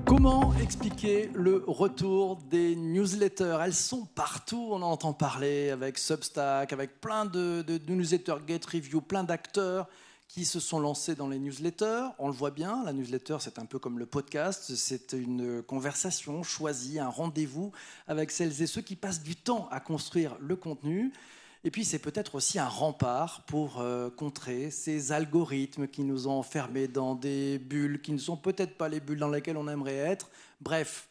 Comment expliquer le retour des newsletters? Elles sont partout, on en entend parler avec Substack, avec plein de newsletters, GetReview, plein d'acteurs qui se sont lancés dans les newsletters. On le voit bien, la newsletter, c'est un peu comme le podcast, c'est une conversation choisie, un rendez-vous avec celles et ceux qui passent du temps à construire le contenu. Et puis c'est peut-être aussi un rempart pour contrer ces algorithmes qui nous ont enfermés dans des bulles qui ne sont peut-être pas les bulles dans lesquelles on aimerait être. Bref,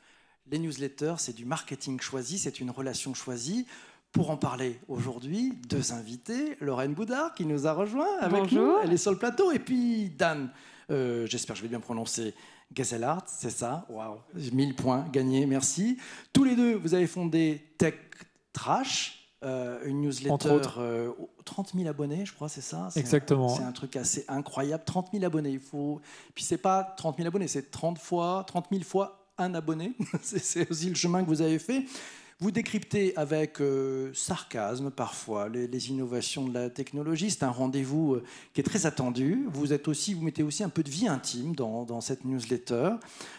les newsletters, c'est du marketing choisi, c'est une relation choisie. Pour en parler aujourd'hui, deux invités, Lorraine Boudard qui nous a rejoint avec nous, elle est sur le plateau, et puis Dan, j'espère que je vais bien prononcer, Gazelhardt, c'est ça, waouh, 1000 points gagnés, merci. Tous les deux, vous avez fondé Tech Trash, une newsletter, 30 000 abonnés, je crois, c'est ça. Exactement. C'est un truc assez incroyable, 30 000 abonnés. Il faut... Puis c'est pas 30 000 abonnés, c'est 30 000 fois un abonné. C'est aussi le chemin que vous avez fait. Vous décryptez avec sarcasme parfois les innovations de la technologie. C'est un rendez-vous qui est très attendu. Vous mettez aussi un peu de vie intime dans cette newsletter.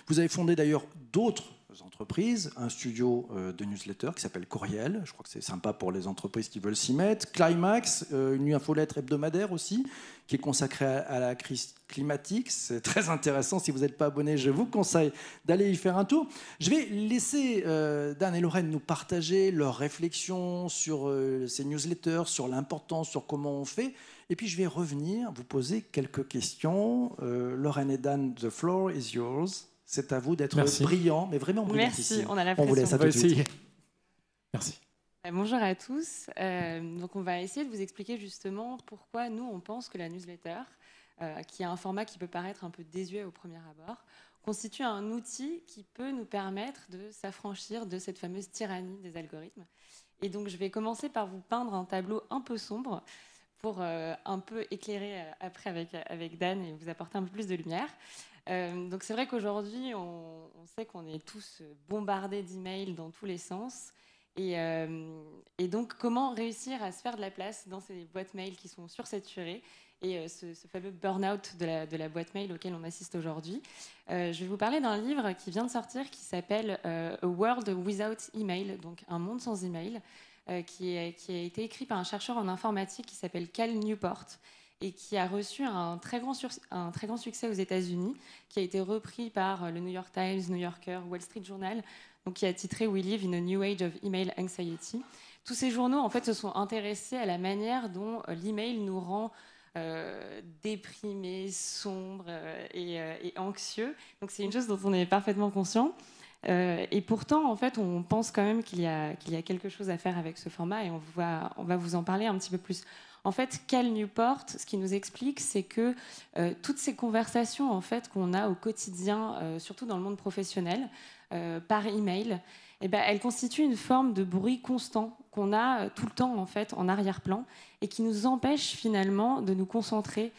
Vous avez fondé d'ailleurs d'autres entreprises, un studio de newsletter qui s'appelle Courriel, je crois que c'est sympa pour les entreprises qui veulent s'y mettre, Climax, une infolettre hebdomadaire aussi, qui est consacrée à la crise climatique, c'est très intéressant, si vous n'êtes pas abonné, je vous conseille d'aller y faire un tour. Je vais laisser Dan et Lorraine nous partager leurs réflexions sur ces newsletters, sur l'importance, sur comment on fait, et puis je vais revenir vous poser quelques questions. Lorraine et Dan, the floor is yours. C'est à vous d'être brillant, mais vraiment brillant. Merci, ici. on a la pression. On vous laisse à tout de suite. Merci. Bonjour à tous. Donc on va essayer de vous expliquer justement pourquoi nous, on pense que la newsletter, qui est un format qui peut paraître un peu désuet au premier abord, constitue un outil qui peut nous permettre de s'affranchir de cette fameuse tyrannie des algorithmes. Et donc je vais commencer par vous peindre un tableau un peu sombre pour un peu éclairer après avec Dan et vous apporter un peu plus de lumière. Donc c'est vrai qu'aujourd'hui, on sait qu'on est tous bombardés d'emails dans tous les sens. Et donc, comment réussir à se faire de la place dans ces boîtes mail qui sont sursaturées et ce fameux burn-out de la boîte mail auquel on assiste aujourd'hui. Je vais vous parler d'un livre qui vient de sortir qui s'appelle A World Without Email, donc Un monde sans email, qui a été écrit par un chercheur en informatique qui s'appelle Cal Newport, et qui a reçu un très grand succès aux États-Unis, qui a été repris par le New York Times, New Yorker, Wall Street Journal, donc qui a titré We Live in a New Age of Email Anxiety. Tous ces journaux en fait, se sont intéressés à la manière dont l'email nous rend déprimés, sombres et anxieux. Donc c'est une chose dont on est parfaitement conscient. Et pourtant, en fait, on pense quand même qu'il y a quelque chose à faire avec ce format et on va vous en parler un petit peu plus. En fait, Cal Newport, ce qu'il nous explique, c'est que toutes ces conversations en fait, qu'on a au quotidien, surtout dans le monde professionnel, par email, eh ben, elles constituent une forme de bruit constant qu'on a tout le temps en fait, en arrière-plan et qui nous empêche finalement de nous concentrer,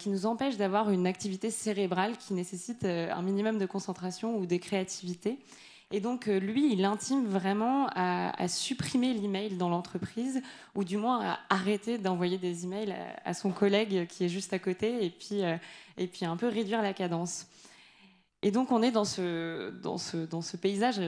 qui nous empêche d'avoir une activité cérébrale qui nécessite un minimum de concentration ou de créativité. Et donc, lui, il intime vraiment à supprimer l'email dans l'entreprise, ou du moins à arrêter d'envoyer des emails à son collègue qui est juste à côté, et puis un peu réduire la cadence. Et donc, on est dans ce paysage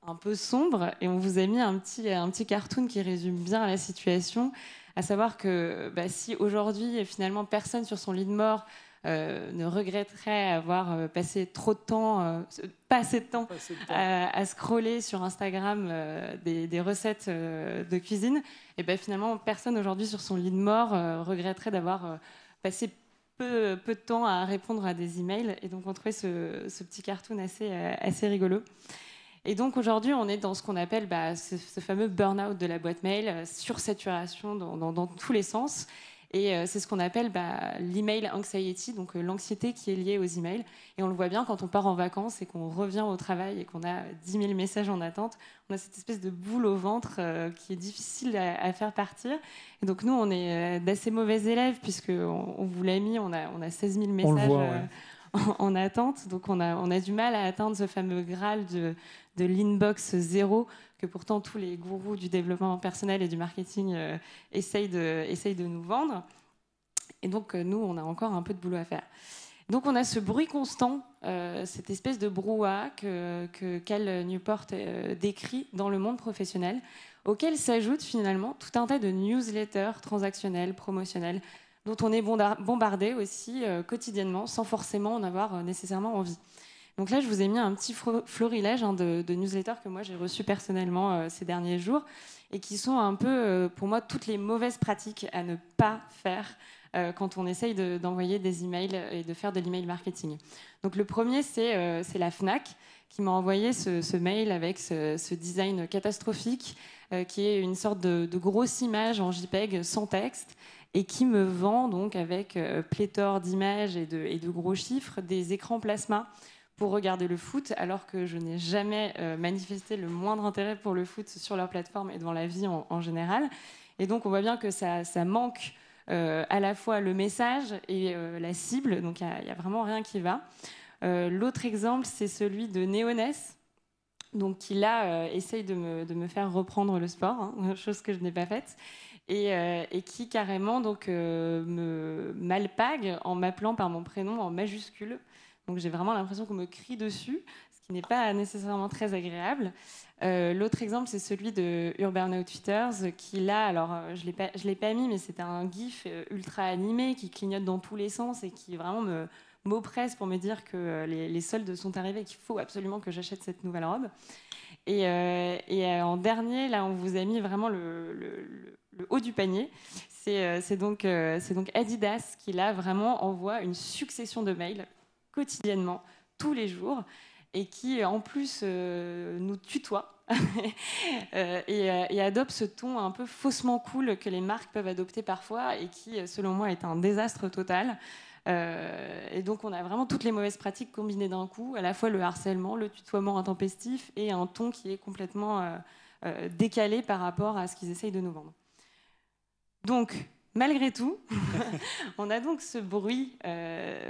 un peu sombre, et on vous a mis un petit cartoon qui résume bien la situation, à savoir que si aujourd'hui, finalement, personne sur son lit de mort ne regretterait avoir passé trop de temps, pas assez de temps à scroller sur Instagram des recettes de cuisine, et finalement personne aujourd'hui sur son lit de mort regretterait d'avoir passé peu de temps à répondre à des emails. Et donc on trouvait ce petit cartoon assez rigolo. Et donc aujourd'hui on est dans ce qu'on appelle ce fameux burn-out de la boîte mail, sursaturation dans tous les sens. Et c'est ce qu'on appelle l'email anxiety, donc l'anxiété qui est liée aux emails. Et on le voit bien quand on part en vacances et qu'on revient au travail et qu'on a 10 000 messages en attente. On a cette espèce de boule au ventre qui est difficile à faire partir. Et donc nous, on est d'assez mauvais élèves puisqu'on vous l'a mis, on a 16 000 messages. On le voit, en attente. Donc on a du mal à atteindre ce fameux Graal de l'inbox zéro que pourtant tous les gourous du développement personnel et du marketing essayent de nous vendre. Et donc nous, on a encore un peu de boulot à faire. Donc on a ce bruit constant, cette espèce de brouhaha que Cal Newport décrit dans le monde professionnel, auquel s'ajoute finalement tout un tas de newsletters transactionnels, promotionnels, dont on est bombardé aussi quotidiennement, sans forcément en avoir nécessairement envie. Donc là, je vous ai mis un petit florilège de newsletters que moi j'ai reçus personnellement ces derniers jours et qui sont un peu, pour moi, toutes les mauvaises pratiques à ne pas faire quand on essaye d'envoyer des emails et de faire de l'email marketing. Donc le premier, c'est la Fnac qui m'a envoyé ce mail avec ce design catastrophique qui est une sorte de grosse image en JPEG sans texte et qui me vend donc avec pléthore d'images et de gros chiffres des écrans plasma pour regarder le foot, alors que je n'ai jamais manifesté le moindre intérêt pour le foot sur leur plateforme et dans la vie en général. Et donc on voit bien que ça manque à la fois le message et la cible, donc il n'y a vraiment rien qui va. L'autre exemple, c'est celui de Néoness, donc qui là essaye de me faire reprendre le sport, hein, chose que je n'ai pas faite, et qui carrément donc, me m'alpague en m'appelant par mon prénom en majuscule. Donc j'ai vraiment l'impression qu'on me crie dessus, ce qui n'est pas nécessairement très agréable. L'autre exemple, c'est celui de Urban Outfitters, qui là, alors je l'ai pas mis, mais c'est un gif ultra animé qui clignote dans tous les sens et qui vraiment m'oppresse pour me dire que les soldes sont arrivés et qu'il faut absolument que j'achète cette nouvelle robe. Et en dernier, là, on vous a mis vraiment le haut du panier. C'est donc Adidas qui là vraiment envoie une succession de mails quotidiennement, tous les jours, et qui en plus nous tutoie et adopte ce ton un peu faussement cool que les marques peuvent adopter parfois et qui, selon moi, est un désastre total. Et donc on a vraiment toutes les mauvaises pratiques combinées d'un coup, à la fois le harcèlement, le tutoiement intempestif et un ton qui est complètement décalé par rapport à ce qu'ils essayent de nous vendre. Donc, malgré tout, on a donc ce bruit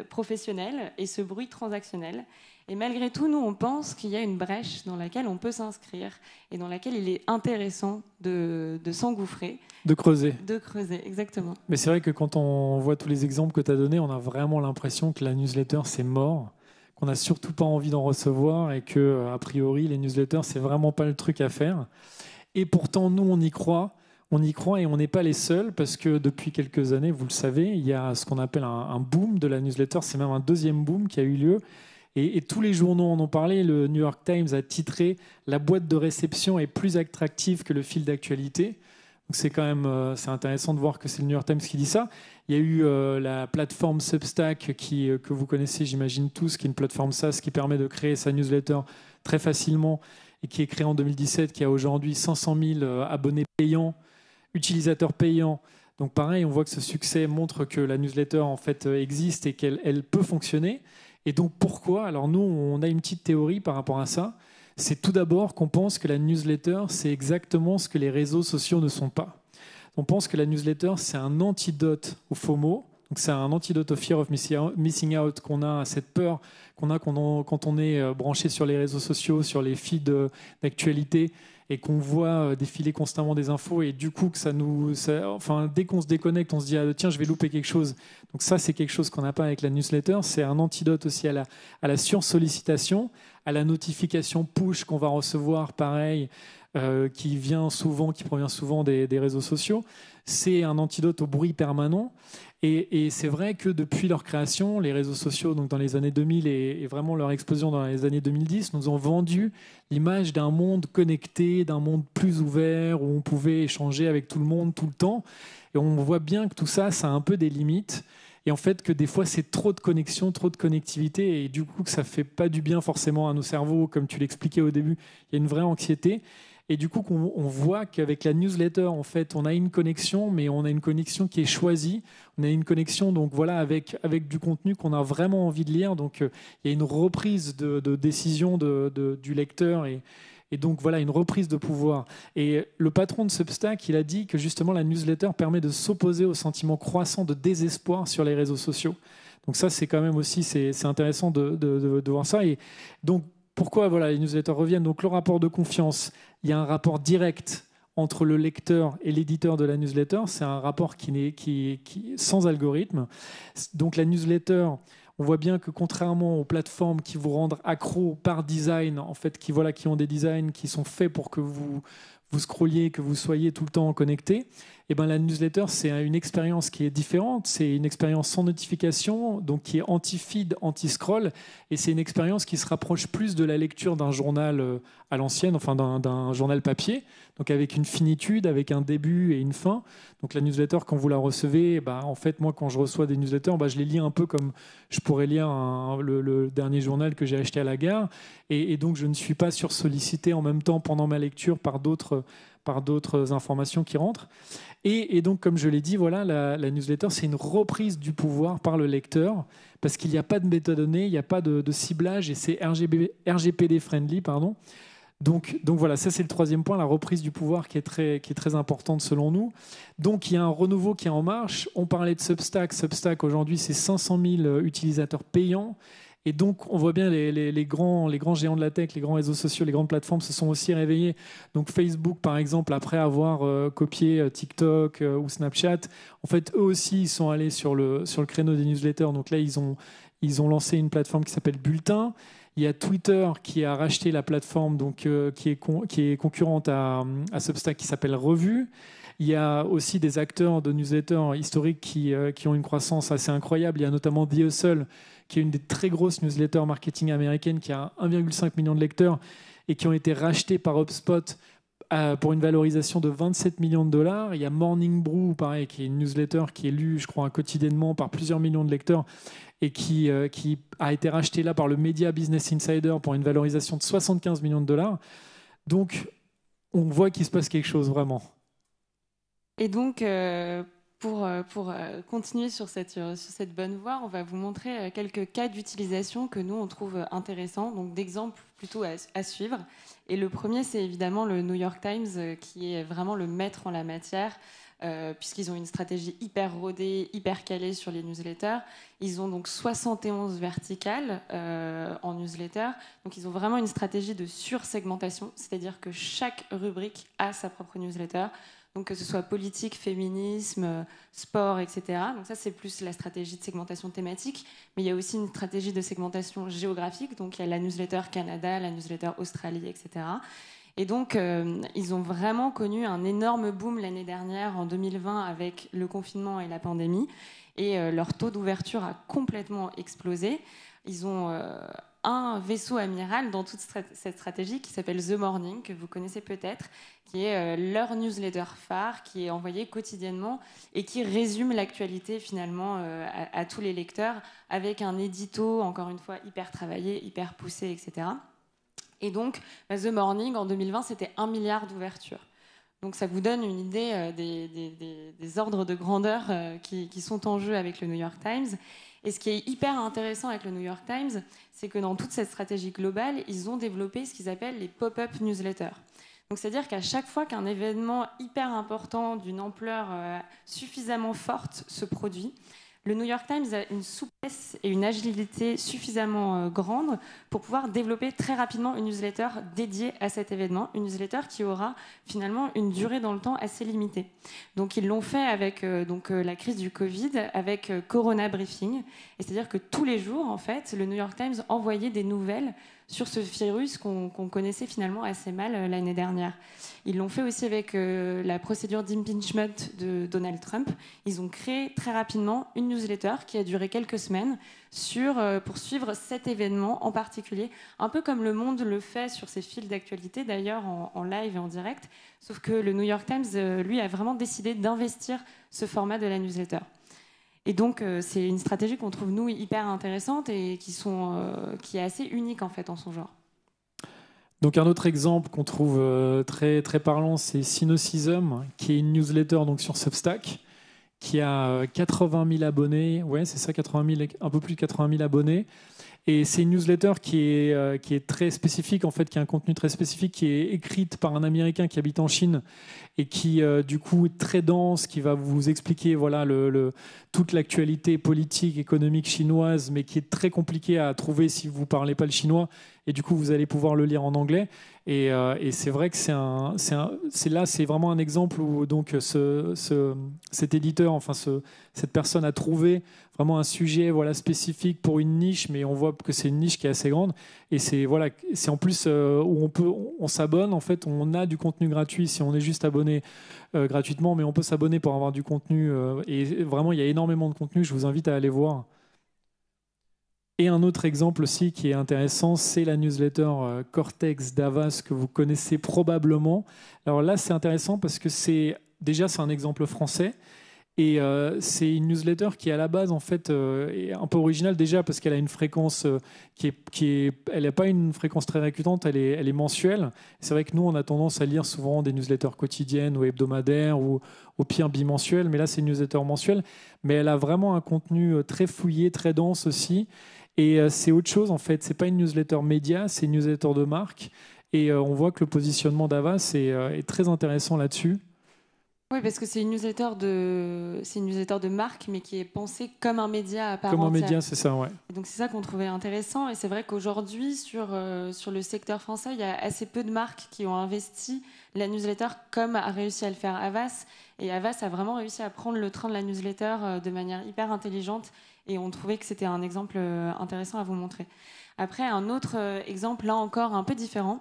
professionnel et ce bruit transactionnel. Et malgré tout, nous, on pense qu'il y a une brèche dans laquelle on peut s'inscrire et dans laquelle il est intéressant de s'engouffrer. De creuser. De creuser, exactement. Mais c'est vrai que quand on voit tous les exemples que tu as donnés, on a vraiment l'impression que la newsletter, c'est mort, qu'on n'a surtout pas envie d'en recevoir et que, a priori, les newsletters, c'est vraiment pas le truc à faire. Et pourtant, nous, on y croit. On y croit et on n'est pas les seuls parce que depuis quelques années, vous le savez, il y a ce qu'on appelle un boom de la newsletter. C'est même un deuxième boom qui a eu lieu. Et tous les journaux en ont parlé. Le New York Times a titré « La boîte de réception est plus attractive que le fil d'actualité ». Donc c'est quand même c'est intéressant de voir que c'est le New York Times qui dit ça. Il y a eu la plateforme Substack que vous connaissez, j'imagine tous, qui est une plateforme SaaS qui permet de créer sa newsletter très facilement et qui est créée en 2017, qui a aujourd'hui 500 000 abonnés payants, utilisateurs payants. Donc pareil, on voit que ce succès montre que la newsletter en fait existe et qu'elle peut fonctionner. Et donc pourquoi ? Alors nous, on a une petite théorie par rapport à ça. C'est tout d'abord qu'on pense que la newsletter, c'est exactement ce que les réseaux sociaux ne sont pas. On pense que la newsletter, c'est un antidote au FOMO. Donc c'est un antidote au fear of missing out qu'on a, à cette peur qu'on a quand on est branché sur les réseaux sociaux, sur les feeds d'actualité et qu'on voit défiler constamment des infos et du coup que dès qu'on se déconnecte, on se dit tiens, je vais louper quelque chose. Donc ça, c'est quelque chose qu'on n'a pas avec la newsletter. C'est un antidote aussi à la sursollicitation, à la notification push qu'on va recevoir, pareil, qui provient souvent des réseaux sociaux. C'est un antidote au bruit permanent. Et c'est vrai que depuis leur création, les réseaux sociaux, donc dans les années 2000 et vraiment leur explosion dans les années 2010, nous ont vendu l'image d'un monde connecté, d'un monde plus ouvert, où on pouvait échanger avec tout le monde tout le temps. Et on voit bien que tout ça, ça a un peu des limites. Et en fait, que des fois, c'est trop de connexion, trop de connectivité, et du coup, que ça ne fait pas du bien forcément à nos cerveaux. Comme tu l'expliquais au début, il y a une vraie anxiété. Et du coup, on voit qu'avec la newsletter, en fait, on a une connexion, mais on a une connexion qui est choisie. On a une connexion, donc voilà, avec du contenu qu'on a vraiment envie de lire. Donc, il y a une reprise de décision du lecteur et donc voilà, une reprise de pouvoir. Et le patron de Substack, il a dit que justement, la newsletter permet de s'opposer au sentiment croissant de désespoir sur les réseaux sociaux. Donc ça, c'est quand même aussi, c'est intéressant de voir ça. Et donc, pourquoi les newsletters reviennent ? Donc le rapport de confiance, il y a un rapport direct entre le lecteur et l'éditeur de la newsletter. C'est un rapport qui sans algorithme. Donc la newsletter, on voit bien que contrairement aux plateformes qui vous rendent accro par design, en fait, qui ont des designs qui sont faits pour que vous scrolliez, que vous soyez tout le temps connecté, et ben la newsletter, c'est une expérience qui est différente. C'est une expérience sans notification, donc qui est anti-feed, anti-scroll, et c'est une expérience qui se rapproche plus de la lecture d'un journal à l'ancienne, enfin d'un journal papier, donc avec une finitude, avec un début et une fin. Donc la newsletter, quand vous la recevez, en fait, moi, quand je reçois des newsletters, je les lis un peu comme je pourrais lire le dernier journal que j'ai acheté à la gare, et donc je ne suis pas sursollicité en même temps pendant ma lecture par d'autres informations qui rentrent. Et donc, comme je l'ai dit, voilà, la newsletter, c'est une reprise du pouvoir par le lecteur, parce qu'il n'y a pas de métadonnées, il n'y a pas de ciblage, et c'est RGPD friendly, pardon. Donc voilà, ça c'est le troisième point, la reprise du pouvoir qui est très importante selon nous. Donc il y a un renouveau qui est en marche. On parlait de Substack. Substack aujourd'hui, c'est 500 000 utilisateurs payants. Et donc, on voit bien les grands géants de la tech, les grands réseaux sociaux, les grandes plateformes se sont aussi réveillés. Donc, Facebook, par exemple, après avoir copié TikTok ou Snapchat, en fait, eux aussi, ils sont allés sur le créneau des newsletters. Donc là, ils ont lancé une plateforme qui s'appelle Bulletin. Il y a Twitter qui a racheté la plateforme donc, qui est concurrente à Substack, qui s'appelle Revue. Il y a aussi des acteurs de newsletters historiques qui ont une croissance assez incroyable. Il y a notamment The Hustle, qui est une des très grosses newsletters marketing américaines, qui a 1,5 million de lecteurs et qui ont été rachetés par HubSpot pour une valorisation de 27 millions de dollars. Il y a Morning Brew, pareil, qui est une newsletter qui est lue, je crois, quotidiennement par plusieurs millions de lecteurs et qui a été rachetée là par le Media Business Insider pour une valorisation de 75 millions de dollars. Donc, on voit qu'il se passe quelque chose vraiment. Et donc, pour continuer sur cette bonne voie, on va vous montrer quelques cas d'utilisation que nous, on trouve intéressants, donc d'exemples plutôt à suivre. Et le premier, c'est évidemment le New York Times, qui est vraiment le maître en la matière, puisqu'ils ont une stratégie hyper rodée, hyper calée sur les newsletters. Ils ont donc 71 verticales en newsletter. Donc ils ont vraiment une stratégie de sursegmentation, c'est-à-dire que chaque rubrique a sa propre newsletter. Donc que ce soit politique, féminisme, sport, etc. Donc ça, c'est plus la stratégie de segmentation thématique. Mais il y a aussi une stratégie de segmentation géographique. Donc il y a la newsletter Canada, la newsletter Australie, etc. Et donc, ils ont vraiment connu un énorme boom l'année dernière, en 2020, avec le confinement et la pandémie. Et leur taux d'ouverture a complètement explosé. Ils ont un vaisseau amiral dans toute cette stratégie qui s'appelle The Morning, que vous connaissez peut-être, qui est leur newsletter phare, qui est envoyé quotidiennement et qui résume l'actualité finalement à tous les lecteurs, avec un édito, encore une fois, hyper travaillé, hyper poussé, etc. Et donc, The Morning, en 2020, c'était 1 milliard d'ouvertures. Donc ça vous donne une idée des ordres de grandeur qui sont en jeu avec le New York Times. Et ce qui est hyper intéressant avec le New York Times, c'est que dans toute cette stratégie globale, ils ont développé ce qu'ils appellent les pop-up newsletters. Donc c'est-à-dire qu'à chaque fois qu'un événement hyper important, d'une ampleur suffisamment forte se produit, le New York Times a une souplesse et une agilité suffisamment grande pour pouvoir développer très rapidement une newsletter dédiée à cet événement, une newsletter qui aura finalement une durée dans le temps assez limitée. Donc ils l'ont fait avec la crise du Covid, avec Corona Briefing, et c'est-à-dire que tous les jours, en fait, le New York Times envoyait des nouvelles sur ce virus qu'on connaissait finalement assez mal l'année dernière. Ils l'ont fait aussi avec la procédure d'impeachment de Donald Trump. Ils ont créé très rapidement une newsletter qui a duré quelques semaines pour suivre cet événement en particulier, un peu comme Le Monde le fait sur ses fils d'actualité, d'ailleurs en live et en direct, sauf que le New York Times, lui, a vraiment décidé d'investir ce format de la newsletter. Et donc, c'est une stratégie qu'on trouve, nous, hyper intéressante et qui est assez unique, en fait, en son genre. Donc, un autre exemple qu'on trouve très, très parlant, c'est Cynicism, qui est une newsletter donc, sur Substack, qui a 80 000 abonnés. Ouais, c'est ça, 80 000, un peu plus de 80 000 abonnés. Et c'est une newsletter qui est très spécifique, en fait, qui a un contenu très spécifique, qui est écrite par un Américain qui habite en Chine et qui, du coup, est très dense, qui va vous expliquer voilà, toute l'actualité politique, économique chinoise, mais qui est très compliqué à trouver si vous ne parlez pas le chinois. Et du coup, vous allez pouvoir le lire en anglais. Et c'est vrai que c'est vraiment un exemple où donc, cet éditeur, enfin cette personne a trouvé vraiment un sujet spécifique pour une niche, mais on voit que c'est une niche qui est assez grande. Et c'est en plus où on s'abonne. En fait, on a du contenu gratuit si on est juste abonné gratuitement, mais on peut s'abonner pour avoir du contenu. Et vraiment, il y a énormément de contenu. Je vous invite à aller voir. Et un autre exemple aussi qui est intéressant, c'est la newsletter Cortex d'Avas que vous connaissez probablement. Alors là, c'est intéressant parce que c'est un exemple français. Et c'est une newsletter qui, à la base, en fait, est un peu originale déjà parce qu'elle a une fréquence elle n'a pas une fréquence très récurrente, elle est mensuelle. C'est vrai que nous, on a tendance à lire souvent des newsletters quotidiennes ou hebdomadaires ou au pire bimensuelles, mais là, c'est une newsletter mensuelle. Mais elle a vraiment un contenu très fouillé, très dense aussi. Et c'est autre chose, en fait. C'est pas une newsletter média, c'est une newsletter de marque. Et on voit que le positionnement d'Avas est très intéressant là-dessus. Oui, parce que c'est une newsletter de marque, mais qui est pensée comme un média à part entière. Comme un média, c'est ça, ouais. Et donc c'est ça qu'on trouvait intéressant. Et c'est vrai qu'aujourd'hui, sur le secteur français, il y a assez peu de marques qui ont investi la newsletter comme a réussi à le faire Havas. Et Havas a vraiment réussi à prendre le train de la newsletter de manière hyper intelligente. Et on trouvait que c'était un exemple intéressant à vous montrer. Après, un autre exemple, là encore un peu différent,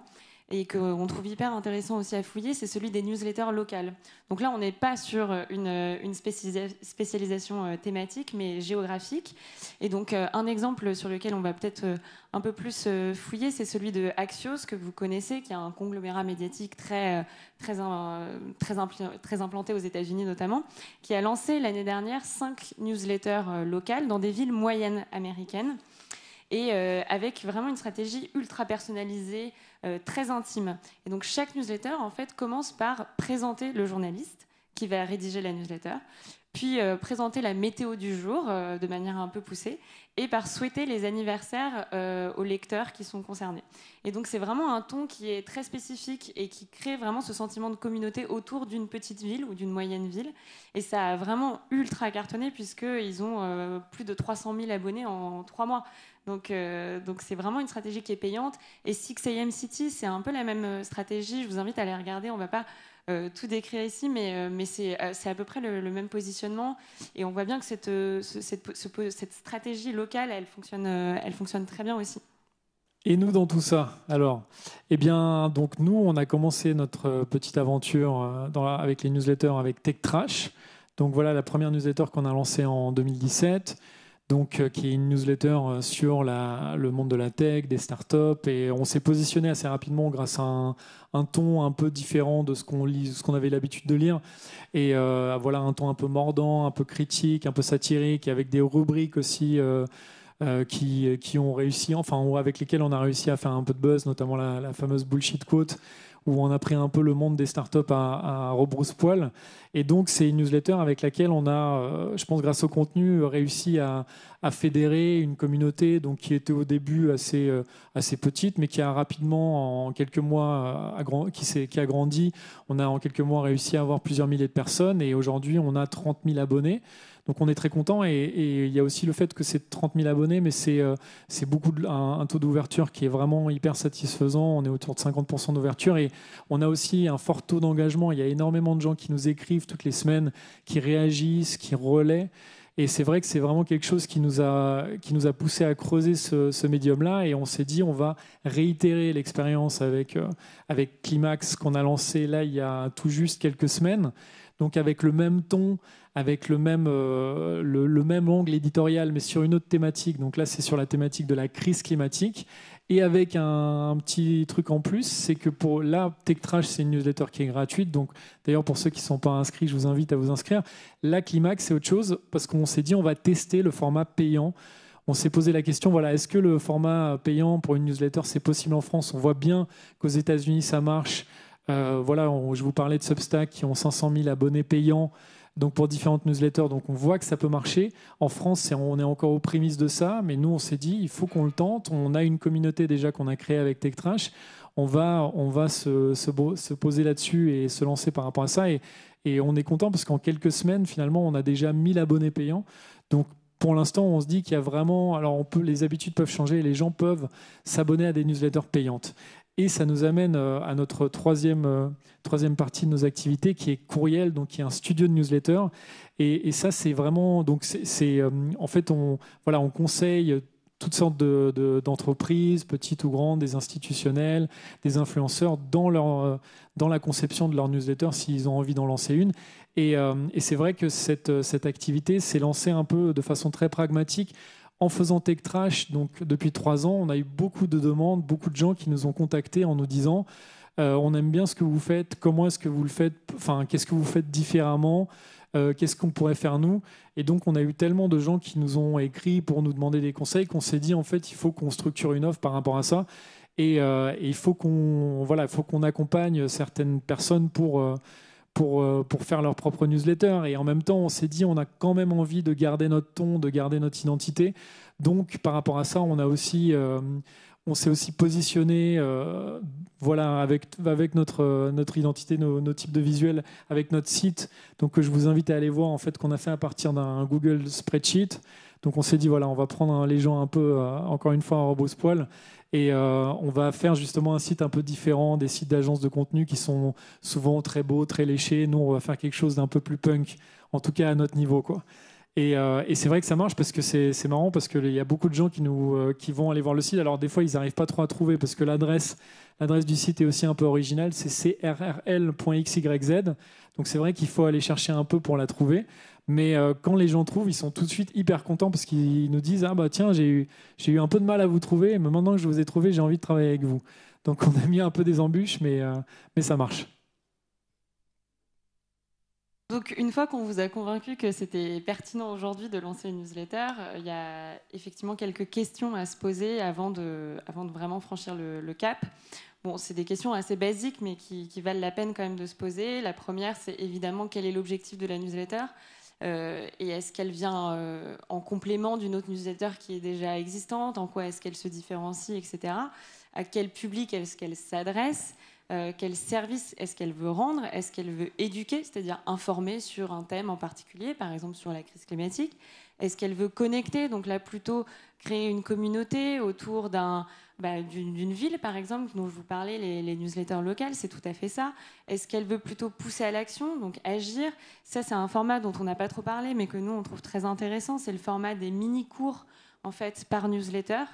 et qu'on trouve hyper intéressant aussi à fouiller, c'est celui des newsletters locales. Donc là, on n'est pas sur une spécialisation thématique, mais géographique. Et donc, un exemple sur lequel on va peut-être un peu plus fouiller, c'est celui de Axios, que vous connaissez, qui est un conglomérat médiatique très implanté aux États-Unis notamment, qui a lancé l'année dernière 5 newsletters locales dans des villes moyennes américaines. Et avec vraiment une stratégie ultra personnalisée, très intime. Et donc chaque newsletter, en fait, commence par présenter le journaliste qui va rédiger la newsletter, puis présenter la météo du jour de manière un peu poussée, et par souhaiter les anniversaires aux lecteurs qui sont concernés. Et donc c'est vraiment un ton qui est très spécifique et qui crée vraiment ce sentiment de communauté autour d'une petite ville ou d'une moyenne ville. Et ça a vraiment ultra cartonné puisqu'ils ont plus de 300 000 abonnés en 3 mois. Donc c'est vraiment une stratégie qui est payante. Et 6am City, c'est un peu la même stratégie. Je vous invite à aller regarder. On ne va pas tout décrire ici, mais c'est à peu près le même positionnement. Et on voit bien que cette stratégie locale, elle fonctionne très bien aussi. Et nous dans tout ça, alors, donc nous, on a commencé notre petite aventure avec les newsletters avec TechTrash. Donc voilà la première newsletter qu'on a lancée en 2017. Donc, qui est une newsletter sur le monde de la tech, des startups. Et on s'est positionné assez rapidement grâce à un ton un peu différent de ce qu'on avait l'habitude de lire. Et voilà, un ton un peu mordant, un peu critique, un peu satirique, avec des rubriques aussi qui ont réussi, avec lesquelles on a réussi à faire un peu de buzz, notamment la fameuse bullshit quote, où on a pris un peu le monde des startups à rebrousse-poil. Et donc, c'est une newsletter avec laquelle on a, je pense, grâce au contenu, réussi à fédérer une communauté donc, qui était au début assez petite, mais qui a rapidement, en quelques mois, qui a grandi. On a en quelques mois réussi à avoir plusieurs milliers de personnes et aujourd'hui, on a 30 000 abonnés. Donc on est très content et il y a aussi le fait que c'est 30 000 abonnés, mais c'est beaucoup un taux d'ouverture qui est vraiment hyper satisfaisant. On est autour de 50% d'ouverture et on a aussi un fort taux d'engagement. Il y a énormément de gens qui nous écrivent toutes les semaines, qui réagissent, qui relaient. Et c'est vrai que c'est vraiment quelque chose qui nous a poussé à creuser ce médium-là. Et on s'est dit, on va réitérer l'expérience avec Climax qu'on a lancé là il y a tout juste quelques semaines. Donc avec le même ton, avec le même angle éditorial, mais sur une autre thématique. Donc là, c'est sur la thématique de la crise climatique. Et avec un petit truc en plus, c'est que pour là, TechTrash, c'est une newsletter qui est gratuite. Donc d'ailleurs, pour ceux qui ne sont pas inscrits, je vous invite à vous inscrire. La Climax, c'est autre chose parce qu'on s'est dit, on va tester le format payant. On s'est posé la question, voilà, est-ce que le format payant pour une newsletter, c'est possible en France? On voit bien qu'aux États-Unis, ça marche. Je vous parlais de Substack qui ont 500 000 abonnés payants donc pour différentes newsletters, donc on voit que ça peut marcher. En France, on est encore aux prémices de ça, mais nous on s'est dit il faut qu'on le tente. On a une communauté déjà qu'on a créée avec TechTrash. On va se poser là-dessus et se lancer par rapport à ça. Et on est content parce qu'en quelques semaines, finalement, on a déjà 1000 abonnés payants. Donc pour l'instant, on se dit qu'il y a vraiment... Alors, les habitudes peuvent changer et les gens peuvent s'abonner à des newsletters payantes. Et ça nous amène à notre troisième partie de nos activités, qui est Courriel, donc qui est un studio de newsletter. Et ça, c'est vraiment... Donc en fait, on conseille toutes sortes d'entreprises, petites ou grandes, des institutionnels, des influenceurs, dans la conception de leur newsletter, s'ils ont envie d'en lancer une. Et c'est vrai que cette activité s'est lancée un peu de façon très pragmatique en faisant Tech Trash. Donc, depuis 3 ans, on a eu beaucoup de demandes, beaucoup de gens qui nous ont contactés en nous disant on aime bien ce que vous faites, comment est-ce que vous le faites, enfin, qu'est-ce que vous faites différemment, qu'est-ce qu'on pourrait faire nous. Et donc, on a eu tellement de gens qui nous ont écrit pour nous demander des conseils qu'on s'est dit, en fait, il faut qu'on structure une offre par rapport à ça. Et il faut qu'on accompagne certaines personnes pour faire leur propre newsletter. Et en même temps, on s'est dit, on a quand même envie de garder notre ton, de garder notre identité. Donc, par rapport à ça, on s'est aussi positionné avec notre identité, nos types de visuels, avec notre site. Donc, je vous invite à aller voir, en fait, qu'on a fait à partir d'un Google Spreadsheet. Donc, on s'est dit, voilà, on va prendre les gens un peu, encore une fois, en rebrousse-poil. Et on va faire justement un site un peu différent des sites d'agences de contenu qui sont souvent très beaux, très léchés. Nous, on va faire quelque chose d'un peu plus punk, en tout cas à notre niveau, quoi. Et c'est vrai que ça marche parce que c'est marrant, parce qu'il y a beaucoup de gens qui vont aller voir le site. Alors des fois, ils n'arrivent pas trop à trouver parce que l'adresse du site est aussi un peu originale. C'est crrl.xyz. Donc c'est vrai qu'il faut aller chercher un peu pour la trouver. Mais quand les gens trouvent, ils sont tout de suite hyper contents parce qu'ils nous disent « Ah bah tiens, j'ai eu un peu de mal à vous trouver, mais maintenant que je vous ai trouvé, j'ai envie de travailler avec vous. » Donc on a mis un peu des embûches, mais ça marche. Donc, une fois qu'on vous a convaincu que c'était pertinent aujourd'hui de lancer une newsletter, il y a effectivement quelques questions à se poser avant de vraiment franchir le cap. Bon, c'est des questions assez basiques, mais qui valent la peine quand même de se poser. La première, c'est évidemment quel est l'objectif de la newsletter et est-ce qu'elle vient en complément d'une autre newsletter qui est déjà existante, en quoi est-ce qu'elle se différencie, etc. À quel public est-ce qu'elle s'adresse ? Quel service est-ce qu'elle veut rendre? Est-ce qu'elle veut éduquer, c'est-à-dire informer sur un thème en particulier, par exemple sur la crise climatique? Est-ce qu'elle veut connecter, donc là plutôt créer une communauté autour d'une ville, par exemple, dont je vous parlais, les newsletters locales, c'est tout à fait ça. Est-ce qu'elle veut plutôt pousser à l'action, donc agir? Ça, c'est un format dont on n'a pas trop parlé, mais que nous, on trouve très intéressant. C'est le format des mini-cours, en fait, par newsletter.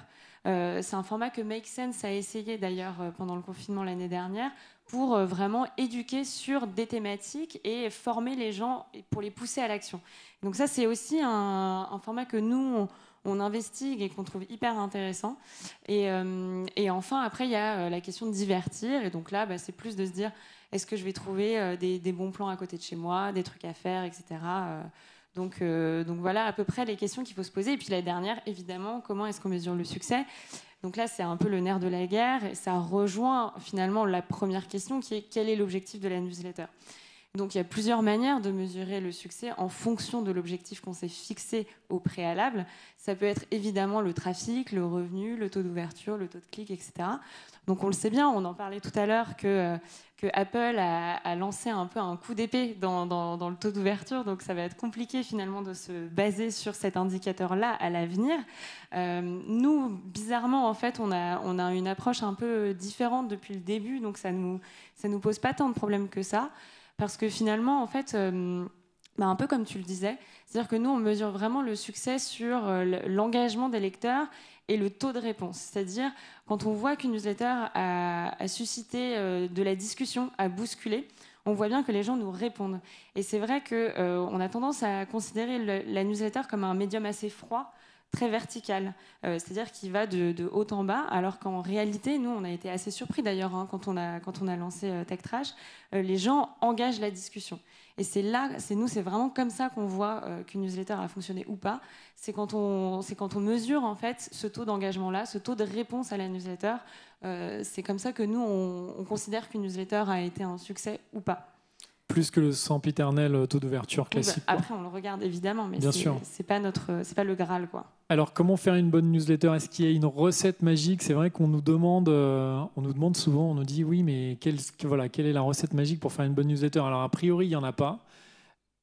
C'est un format que Make Sense a essayé d'ailleurs pendant le confinement l'année dernière pour vraiment éduquer sur des thématiques et former les gens pour les pousser à l'action. Donc ça, c'est aussi un format que nous, on investigue et qu'on trouve hyper intéressant. Et enfin, après, il y a la question de divertir. Et donc là, c'est plus de se dire, est-ce que je vais trouver des bons plans à côté de chez moi, des trucs à faire, etc. Donc voilà à peu près les questions qu'il faut se poser. Et puis la dernière, évidemment, comment est-ce qu'on mesure le succès? Donc là, c'est un peu le nerf de la guerre. Et ça rejoint finalement la première question qui est quel est l'objectif de la newsletter? Donc il y a plusieurs manières de mesurer le succès en fonction de l'objectif qu'on s'est fixé au préalable. Ça peut être évidemment le trafic, le revenu, le taux d'ouverture, le taux de clic, etc. Donc on le sait bien, on en parlait tout à l'heure que Apple a lancé un peu un coup d'épée dans le taux d'ouverture. Donc ça va être compliqué finalement de se baser sur cet indicateur-là à l'avenir. Nous, bizarrement, en fait, on a une approche un peu différente depuis le début. Donc ça nous pose pas tant de problèmes que ça. Parce que finalement, en fait, un peu comme tu le disais, c'est-à-dire que nous, on mesure vraiment le succès sur l'engagement des lecteurs et le taux de réponse. C'est-à-dire, quand on voit qu'une newsletter a suscité de la discussion, a bousculé, on voit bien que les gens nous répondent. Et c'est vrai qu'on a tendance à considérer la newsletter comme un médium assez froid, très vertical, c'est-à-dire qui va de haut en bas, alors qu'en réalité, nous, on a été assez surpris d'ailleurs quand on a lancé Tech Trash, les gens engagent la discussion. Et c'est vraiment comme ça qu'on voit qu'une newsletter a fonctionné ou pas. C'est quand on mesure en fait ce taux d'engagement-là, ce taux de réponse à la newsletter. C'est comme ça que nous, on considère qu'une newsletter a été un succès ou pas. Plus que le sempiternel taux d'ouverture classique. Après, on le regarde évidemment, mais c'est pas le Graal, quoi. Alors, comment faire une bonne newsletter? Est-ce qu'il y a une recette magique? C'est vrai qu'on nous demande souvent, on nous dit oui, mais quelle est la recette magique pour faire une bonne newsletter? Alors, a priori, il n'y en a pas.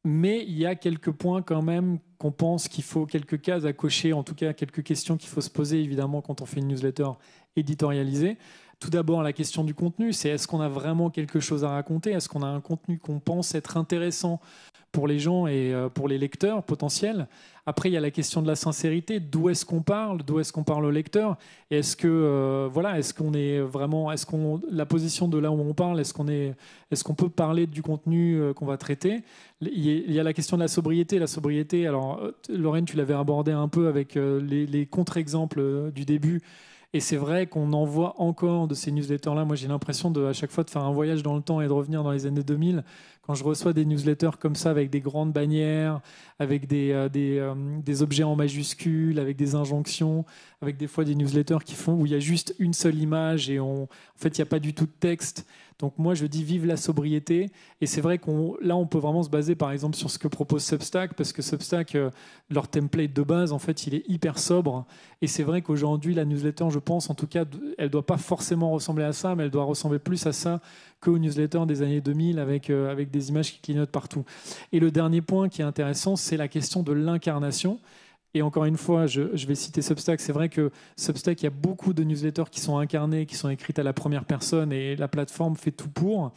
mais il y a quelques points quand même qu'on pense qu'il faut, quelques cases à cocher, en tout cas quelques questions qu'il faut se poser évidemment quand on fait une newsletter éditorialisée. Tout d'abord, la question du contenu, c'est est-ce qu'on a vraiment quelque chose à raconter? Est-ce qu'on a un contenu qu'on pense être intéressant pour les gens et pour les lecteurs potentiels? Après, il y a la question de la sincérité. D'où est-ce qu'on parle? D'où est-ce qu'on parle au lecteur? Et est-ce que est-ce qu'on est vraiment, la position de là où on parle, est-ce qu'on peut parler du contenu qu'on va traiter? Il y a la question de la sobriété. La sobriété. Alors, Lorraine, tu l'avais abordé un peu avec les contre-exemples du début. Et c'est vrai qu'on en voit encore de ces newsletters-là. Moi, j'ai l'impression à chaque fois de faire un voyage dans le temps et de revenir dans les années 2000. Quand je reçois des newsletters comme ça, avec des grandes bannières, avec des objets en majuscules, avec des injonctions, avec des fois des newsletters où il y a juste une seule image et en fait, il n'y a pas du tout de texte. Donc moi, je dis vive la sobriété. Et c'est vrai là, on peut vraiment se baser, par exemple, sur ce que propose Substack, parce que Substack, leur template de base, en fait, il est hyper sobre. Et c'est vrai qu'aujourd'hui, la newsletter, je pense, en tout cas, elle ne doit pas forcément ressembler à ça, mais elle doit ressembler plus à ça qu'aux newsletters des années 2000 avec des images qui clignotent partout. Et le dernier point qui est intéressant, c'est la question de l'incarnation. Et encore une fois, je vais citer Substack. C'est vrai que Substack, il y a beaucoup de newsletters qui sont incarnées, qui sont écrites à la première personne et la plateforme fait tout pour.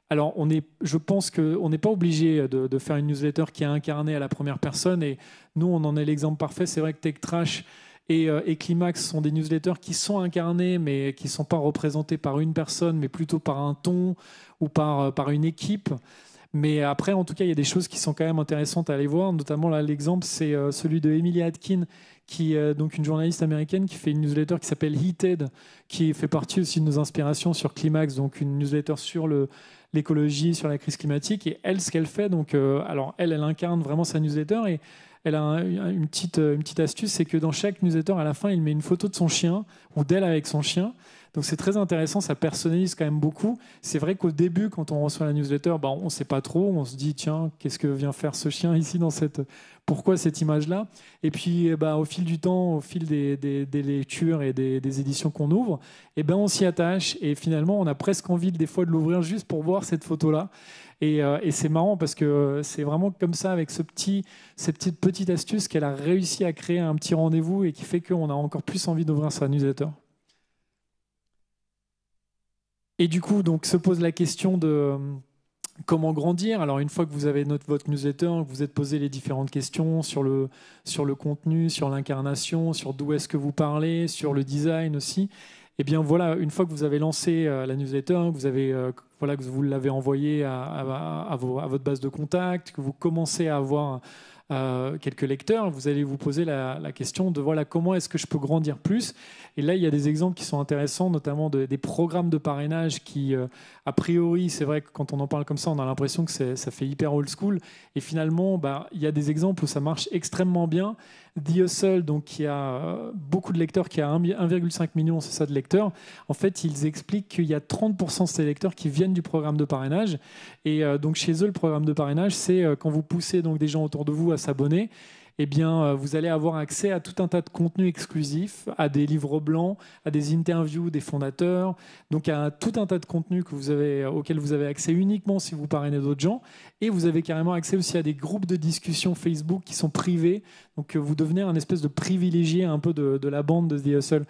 Alors, je pense qu'on n'est pas obligé de faire une newsletter qui est incarnée à la première personne. Et nous, on en est l'exemple parfait. C'est vrai que TechTrash et Climax sont des newsletters qui sont incarnés, mais qui ne sont pas représentés par une personne, mais plutôt par un ton ou par une équipe. Mais après, en tout cas, il y a des choses qui sont quand même intéressantes à aller voir. Notamment, là, l'exemple, c'est celui de Emily Atkin, qui est donc une journaliste américaine qui fait une newsletter qui s'appelle Heated, qui fait partie aussi de nos inspirations sur Climax, donc une newsletter sur l'écologie, sur la crise climatique. Et elle, ce qu'elle fait, donc, alors elle incarne vraiment sa newsletter et elle a une petite astuce, c'est que dans chaque newsletter, à la fin, il met une photo de son chien ou d'elle avec son chien. Donc c'est très intéressant, ça personnalise quand même beaucoup. C'est vrai qu'au début, quand on reçoit la newsletter, on ne sait pas trop, on se dit tiens, qu'est-ce que vient faire ce chien ici pourquoi cette image-là? Et puis au fil du temps, au fil des lectures et des éditions qu'on ouvre, on s'y attache et finalement on a presque envie des fois de l'ouvrir juste pour voir cette photo-là. Et c'est marrant parce que c'est vraiment comme ça, avec cette petite astuce, qu'elle a réussi à créer un petit rendez-vous et qui fait qu'on a encore plus envie d'ouvrir sa newsletter. Et du coup, donc, se pose la question de comment grandir. Alors, une fois que vous avez votre newsletter, que vous êtes posé les différentes questions sur le contenu, sur l'incarnation, sur d'où est-ce que vous parlez, sur le design aussi, et bien voilà, une fois que vous avez lancé la newsletter, que vous l'avez envoyée à votre base de contact, que vous commencez à avoir quelques lecteurs, vous allez vous poser la question de comment est-ce que je peux grandir plus. Et là, il y a des exemples qui sont intéressants, notamment des programmes de parrainage qui, a priori, c'est vrai que quand on en parle comme ça, on a l'impression que ça fait hyper old school. Et finalement, il y a des exemples où ça marche extrêmement bien. The Hustle, donc, qui a beaucoup de lecteurs, qui a 1,5 million, c'est ça, de lecteurs. En fait, ils expliquent qu'il y a 30% de ces lecteurs qui viennent du programme de parrainage. Et donc, chez eux, le programme de parrainage, c'est quand vous poussez donc des gens autour de vous à s'abonner, vous allez avoir accès à tout un tas de contenus exclusifs, à des livres blancs, à des interviews des fondateurs, donc à tout un tas de contenus auxquels vous avez accès uniquement si vous parrainez d'autres gens. Et vous avez carrément accès aussi à des groupes de discussion Facebook qui sont privés. Donc vous devenez un espèce de privilégié un peu de la bande de The Hustle.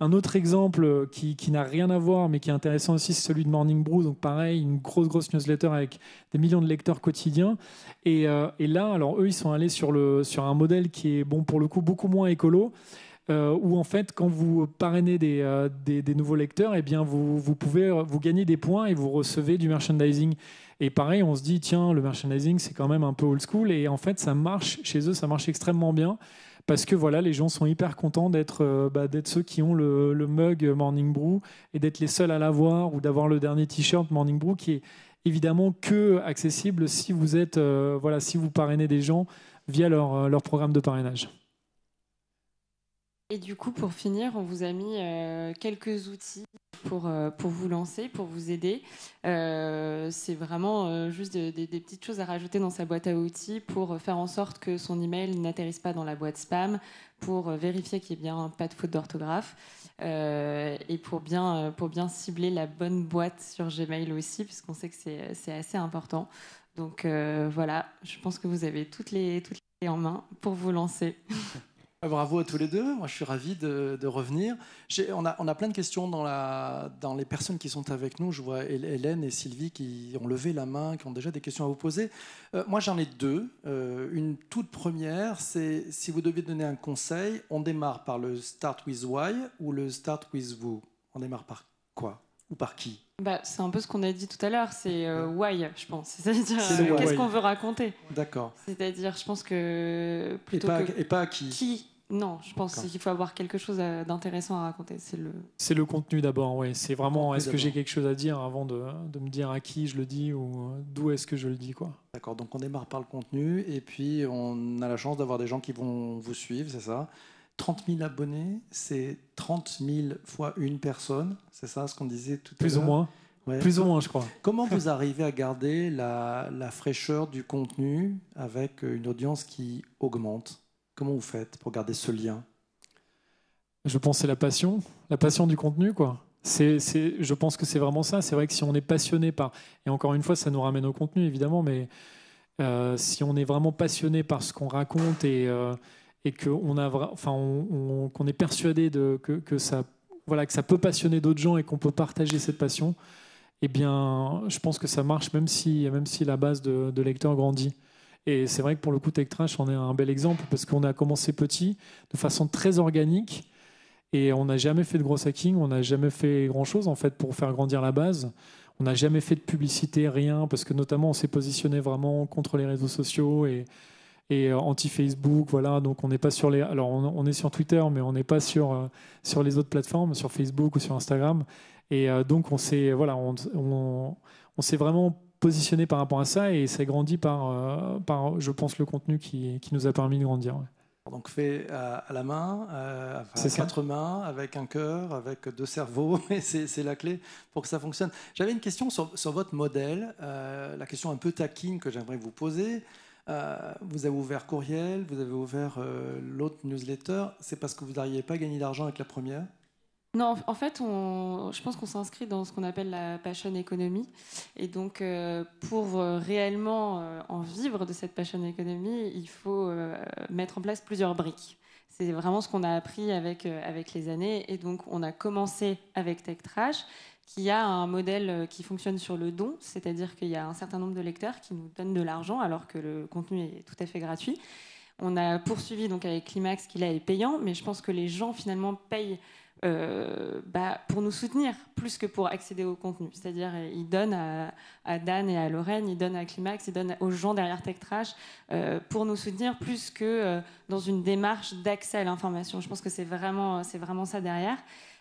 Un autre exemple qui n'a rien à voir, mais qui est intéressant aussi, c'est celui de Morning Brew. Donc pareil, une grosse newsletter avec des millions de lecteurs quotidiens. Et là, alors eux, ils sont allés sur un modèle qui est, pour le coup, beaucoup moins écolo, où en fait, quand vous parrainez des nouveaux lecteurs, vous gagnez des points et vous recevez du merchandising. Et pareil, on se dit, tiens, le merchandising, c'est quand même un peu old school. Et en fait, ça marche chez eux, ça marche extrêmement bien. Parce que les gens sont hyper contents d'être ceux qui ont le mug Morning Brew et d'être les seuls à l'avoir, ou d'avoir le dernier t-shirt Morning Brew, qui est évidemment que accessible si vous si vous parrainez des gens via leur programme de parrainage. Et du coup, pour finir, on vous a mis quelques outils pour vous lancer, pour vous aider. C'est vraiment juste des petites choses à rajouter dans sa boîte à outils pour faire en sorte que son email n'atterrisse pas dans la boîte spam, pour vérifier qu'il n'y ait bien pas de faute d'orthographe et pour bien cibler la bonne boîte sur Gmail aussi, puisqu'on sait que c'est assez important. Donc voilà, je pense que vous avez toutes les clés en main pour vous lancer. Bravo à tous les deux. Moi, je suis ravi de revenir. On a plein de questions dans les personnes qui sont avec nous. Je vois Hélène et Sylvie qui ont levé la main, qui ont déjà des questions à vous poser. Moi, j'en ai deux. Une toute première, c'est si vous deviez donner un conseil, on démarre par le Start with Why ou le Start with Who? On démarre par quoi? Ou par qui? C'est un peu ce qu'on a dit tout à l'heure, c'est why, je pense. C'est-à-dire, C'est qu'est-ce qu'on veut raconter? D'accord. C'est-à-dire, je pense que... Et pas à qui? Qui? Non, je pense qu'il faut avoir quelque chose d'intéressant à raconter. C'est le contenu d'abord, oui. C'est vraiment, est-ce que j'ai d'abord. quelque chose à dire avant de me dire à qui je le dis ou d'où est-ce que je le dis, quoi. D'accord, donc on démarre par le contenu et puis on a la chance d'avoir des gens qui vont vous suivre, c'est ça? 30 000 abonnés, c'est 30 000 fois une personne, c'est ça ce qu'on disait tout à l'heure? Plus ou moins. Ouais. Plus ou moins, je crois. Comment vous arrivez à garder la fraîcheur du contenu avec une audience qui augmente? Comment vous faites pour garder ce lien? Je pense que c'est la passion du contenu, quoi. Je pense que c'est vraiment ça. C'est vrai que si on est passionné par... Et encore une fois, ça nous ramène au contenu, évidemment, mais si on est vraiment passionné par ce qu'on raconte et qu'on est persuadé que ça peut passionner d'autres gens et qu'on peut partager cette passion, eh bien, je pense que ça marche même si la base de lecteurs grandit. Et c'est vrai que pour le coup, Tech Trash en est un bel exemple parce qu'on a commencé petit, de façon très organique, et on n'a jamais fait de gros hacking, on n'a jamais fait grand-chose en fait pour faire grandir la base. On n'a jamais fait de publicité, rien, parce que notamment on s'est positionné vraiment contre les réseaux sociaux et anti-Facebook, voilà. Donc on n'est pas sur les. Alors on est sur Twitter, mais on n'est pas sur les autres plateformes, sur Facebook ou sur Instagram. Et donc on s'est vraiment positionné par rapport à ça et ça grandit par je pense, le contenu qui nous a permis de grandir. Ouais. Donc fait à la main, à 4 mains, avec un cœur, avec 2 cerveaux, et c'est la clé pour que ça fonctionne. J'avais une question sur votre modèle, la question un peu taquine que j'aimerais vous poser. Vous avez ouvert Courriel, vous avez ouvert l'autre newsletter, c'est parce que vous n'arriviez pas à gagner d'argent avec la première? Non, en fait, je pense qu'on s'inscrit dans ce qu'on appelle la passion economy. Et donc, pour réellement en vivre de cette passion economy, il faut mettre en place plusieurs briques. C'est vraiment ce qu'on a appris avec les années. Et donc, on a commencé avec Tech Trash, qui a un modèle qui fonctionne sur le don, c'est-à-dire qu'il y a un certain nombre de lecteurs qui nous donnent de l'argent alors que le contenu est tout à fait gratuit. On a poursuivi donc avec Climax, qui là est payant, mais je pense que les gens finalement payent pour nous soutenir plus que pour accéder au contenu. C'est-à-dire ils donnent à Dan et à Lorraine, ils donnent à Climax, ils donnent aux gens derrière Tech Trash pour nous soutenir plus que dans une démarche d'accès à l'information. Je pense que c'est vraiment ça derrière.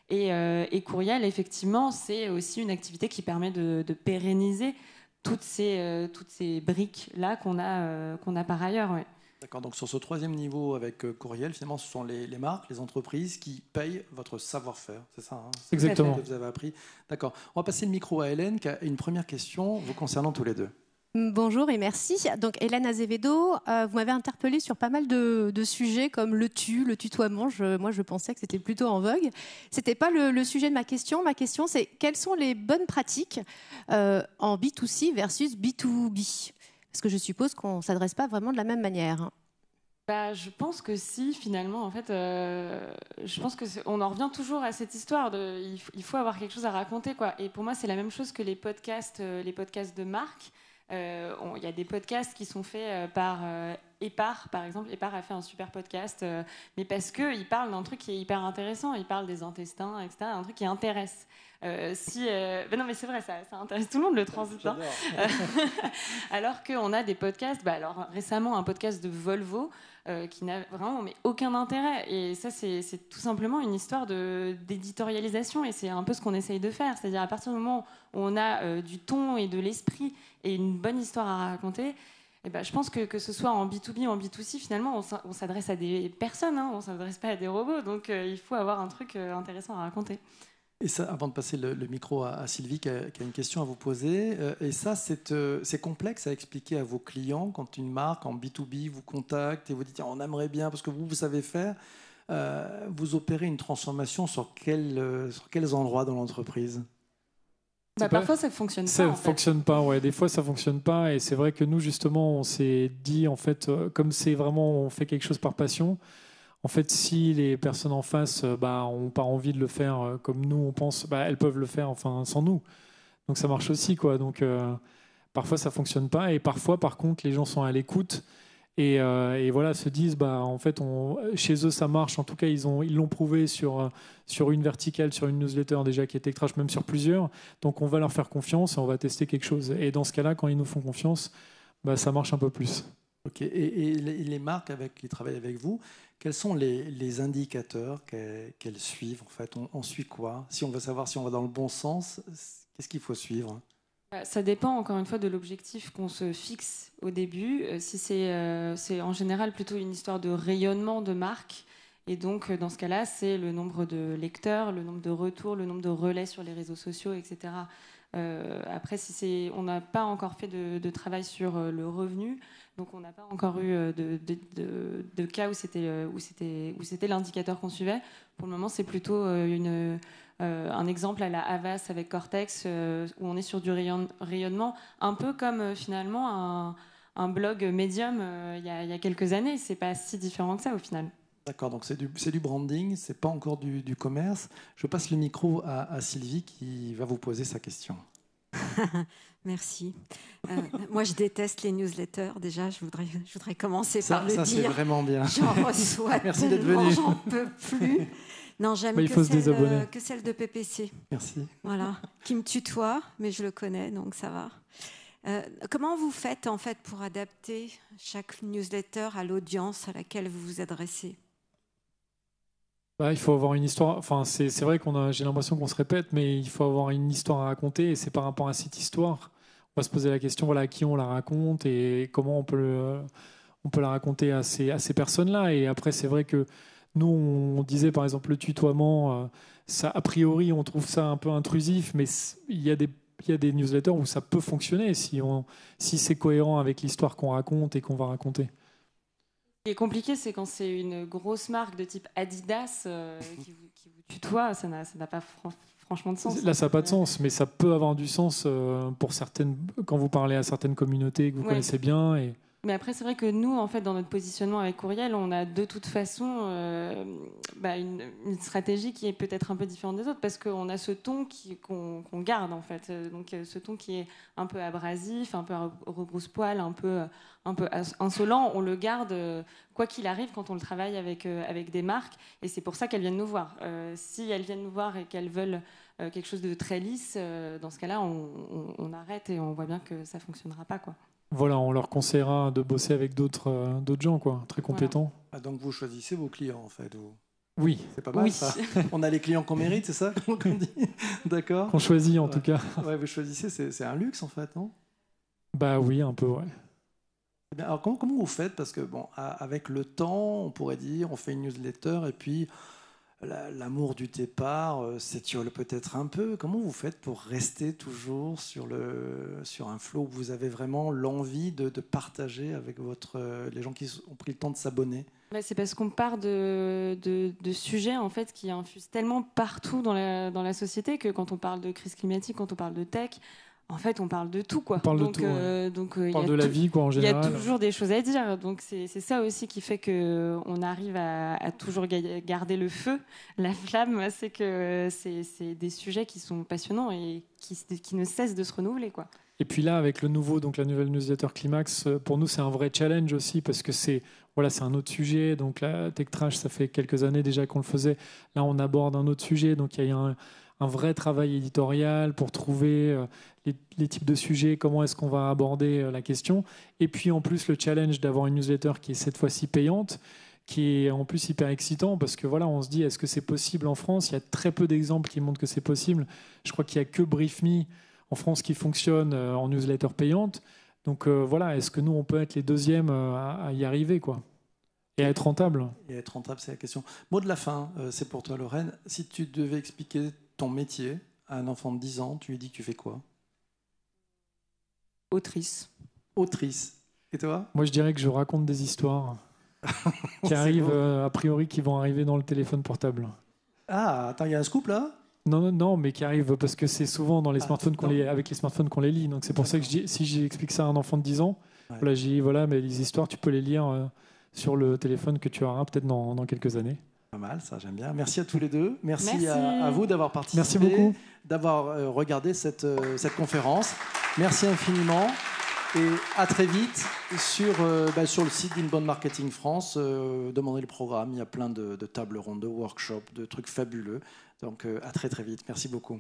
Et Courriel, effectivement, c'est aussi une activité qui permet de pérenniser toutes ces briques-là qu'on a par ailleurs. Ouais. D'accord, donc sur ce 3e niveau avec Courriel, finalement, ce sont les marques, les entreprises qui payent votre savoir-faire, c'est ça, hein? Exactement. Ce que vous avez appris. D'accord. On va passer le micro à Hélène, qui a une première question vous concernant tous les deux. Bonjour et merci. Donc Hélène Azevedo, vous m'avez interpellée sur pas mal de sujets comme le tutoiement. Moi, je pensais que c'était plutôt en vogue. C'était pas le sujet de ma question. Ma question, c'est quelles sont les bonnes pratiques en B2C versus B2B? Parce que je suppose qu'on ne s'adresse pas vraiment de la même manière. Je pense que si, finalement, en fait, je pense qu'on en revient toujours à cette histoire il faut avoir quelque chose à raconter, quoi. Et pour moi, c'est la même chose que les podcasts de marque. Il y a des podcasts qui sont faits par Epar, par exemple. Epar a fait un super podcast, mais parce qu'il parle d'un truc qui est hyper intéressant. Il parle des intestins, etc., un truc qui intéresse. Non, mais c'est vrai, ça intéresse tout le monde, le transit. Hein. Alors qu'on a des podcasts, alors récemment un podcast de Volvo qui n'a vraiment aucun intérêt. Et ça, c'est tout simplement une histoire d'éditorialisation, et c'est un peu ce qu'on essaye de faire. C'est-à-dire à partir du moment où on a du ton et de l'esprit et une bonne histoire à raconter, Je pense que ce soit en B2B ou en B2C, finalement, on s'adresse à des personnes, hein, on ne s'adresse pas à des robots. Donc, il faut avoir un truc intéressant à raconter. Et ça, avant de passer le micro à Sylvie, qui a une question à vous poser, et ça, c'est complexe à expliquer à vos clients quand une marque en B2B vous contacte et vous dit on aimerait bien, parce que vous savez faire, vous opérez une transformation sur quels endroits dans l'entreprise? Parfois, ça ne fonctionne pas. Ça ne fonctionne pas, ouais. Des fois, ça ne fonctionne pas. Et c'est vrai que nous, justement, on s'est dit, en fait, comme c'est vraiment, on fait quelque chose par passion, en fait, si les personnes en face n'ont pas envie de le faire comme nous, on pense, elles peuvent le faire sans nous. Donc, ça marche aussi, quoi. Donc, parfois, ça ne fonctionne pas. Et parfois, par contre, les gens sont à l'écoute. Et voilà, se disent, en fait, chez eux, ça marche. En tout cas, ils l'ont prouvé sur une verticale, sur une newsletter déjà qui est TechTrash, même sur plusieurs. Donc, on va leur faire confiance et on va tester quelque chose. Et dans ce cas-là, quand ils nous font confiance, ça marche un peu plus. Ok. Et les marques qui travaillent avec vous, quels sont les indicateurs qu'elles suivent en fait? On suit quoi? Si on veut savoir si on va dans le bon sens, qu'est-ce qu'il faut suivre? Ça dépend encore une fois de l'objectif qu'on se fixe au début. Si c'est en général plutôt une histoire de rayonnement de marque. Et donc, dans ce cas-là, c'est le nombre de lecteurs, le nombre de retours, le nombre de relais sur les réseaux sociaux, etc. Après, on n'a pas encore fait de travail sur le revenu, donc on n'a pas encore eu de cas où c'était l'indicateur qu'on suivait. Pour le moment, c'est plutôt un exemple à la Havas avec Cortex, où on est sur du rayonnement, un peu comme finalement un blog Medium il y a quelques années. C'est pas si différent que ça au final. D'accord, donc c'est du branding, c'est pas encore du commerce. Je passe le micro à Sylvie qui va vous poser sa question. Merci. Moi, je déteste les newsletters. Déjà, je voudrais commencer par le dire. Ça, c'est vraiment bien. J'en reçois Merci d'être venu. J'en peux plus. Non, j'aime que celle de PPC. Merci. Voilà, qui me tutoie, mais je le connais, donc ça va. Comment vous faites en fait pour adapter chaque newsletter à l'audience à laquelle vous vous adressez? Il faut avoir une histoire. Enfin, c'est vrai j'ai l'impression qu'on se répète, mais il faut avoir une histoire à raconter. Et c'est par rapport à cette histoire, on va se poser la question à qui on la raconte et comment on peut la raconter à ces personnes-là. Et après, c'est vrai que nous, on disait par exemple le tutoiement, ça, a priori, on trouve ça un peu intrusif, mais il y a des newsletters où ça peut fonctionner si c'est cohérent avec l'histoire qu'on raconte et qu'on va raconter. Ce qui est compliqué, c'est quand c'est une grosse marque de type Adidas qui vous tutoie, ça n'a pas franchement de sens. Là, ça n'a pas de sens, mais ça peut avoir du sens pour certaines, quand vous parlez à certaines communautés que vous connaissez bien. Mais après, c'est vrai que nous, en fait, dans notre positionnement avec Courriel, on a de toute façon une stratégie qui est peut-être un peu différente des autres, parce qu'on a ce ton qu'on garde, en fait. Donc, ce ton qui est un peu abrasif, un peu rebrousse-poil, un peu insolent, on le garde quoi qu'il arrive quand on le travaille avec des marques. Et c'est pour ça qu'elles viennent nous voir. Si elles viennent nous voir et qu'elles veulent quelque chose de très lisse, dans ce cas-là, on arrête et on voit bien que ça ne fonctionnera pas, quoi. Voilà, on leur conseillera de bosser avec d'autres gens, quoi, très compétents. Voilà. Donc vous choisissez vos clients, en fait. Oui. C'est pas mal, ça. On a les clients qu'on mérite, c'est ça qu'on dit? D'accord. Qu'on choisit, en tout cas. Ouais, vous choisissez, c'est un luxe, en fait, non? Oui, un peu, ouais. Alors comment vous faites? Parce que avec le temps, on pourrait dire, on fait une newsletter et puis l'amour du départ s'étiole peut-être un peu. Comment vous faites pour rester toujours sur un flow où vous avez vraiment l'envie de partager avec les gens qui ont pris le temps de s'abonner? C'est parce qu'on part de sujets en fait, qui infusent tellement partout dans la société que quand on parle de crise climatique, quand on parle de tech, en fait, on parle de tout, quoi. On parle de tout, ouais. On parle de la vie, quoi, en général. Il y a toujours des choses à dire. Donc, c'est ça aussi qui fait qu'on arrive à toujours garder le feu, la flamme. C'est que c'est des sujets qui sont passionnants et qui ne cessent de se renouveler, quoi. Et puis là, avec la nouvelle newsletter Climax, pour nous, c'est un vrai challenge aussi parce que c'est un autre sujet. Donc, la TechTrash, ça fait quelques années déjà qu'on le faisait. Là, on aborde un autre sujet. Donc, il y a un vrai travail éditorial pour trouver les types de sujets, comment est-ce qu'on va aborder la question. Et puis en plus, le challenge d'avoir une newsletter qui est cette fois-ci payante, qui est en plus hyper excitant parce que on se dit, est-ce que c'est possible en France? Il y a très peu d'exemples qui montrent que c'est possible. Je crois qu'il n'y a que BriefMe en France qui fonctionne en newsletter payante. Donc voilà, est-ce que nous, on peut être les deuxièmes à y arriver, quoi, et à être rentable? Et être rentable, c'est la question. Mot de la fin, c'est pour toi, Lorraine. Si tu devais expliquer ton métier à un enfant de 10 ans, tu lui dis que tu fais quoi? Autrice. Autrice. Et toi? Moi, je dirais que je raconte des histoires qui arrivent, a priori, qui vont arriver dans le téléphone portable. Ah, attends, il y a un scoop là? Non, mais qui arrivent parce que c'est souvent dans les smartphones non. avec les smartphones qu'on les lit. Donc c'est pour ça que si j'explique ça à un enfant de 10 ans, Ouais. voilà, j'ai dit, voilà, mais les histoires, tu peux les lire sur le téléphone que tu auras peut-être dans quelques années. Pas mal, ça j'aime bien. Merci à tous les deux. Merci, Merci. à vous d'avoir participé. Merci beaucoup. D'avoir regardé cette conférence. Merci infiniment. Et à très vite sur le site d'Inbound Marketing France. Demandez le programme. Il y a plein de tables rondes, de workshops, de trucs fabuleux. Donc à très très vite. Merci beaucoup.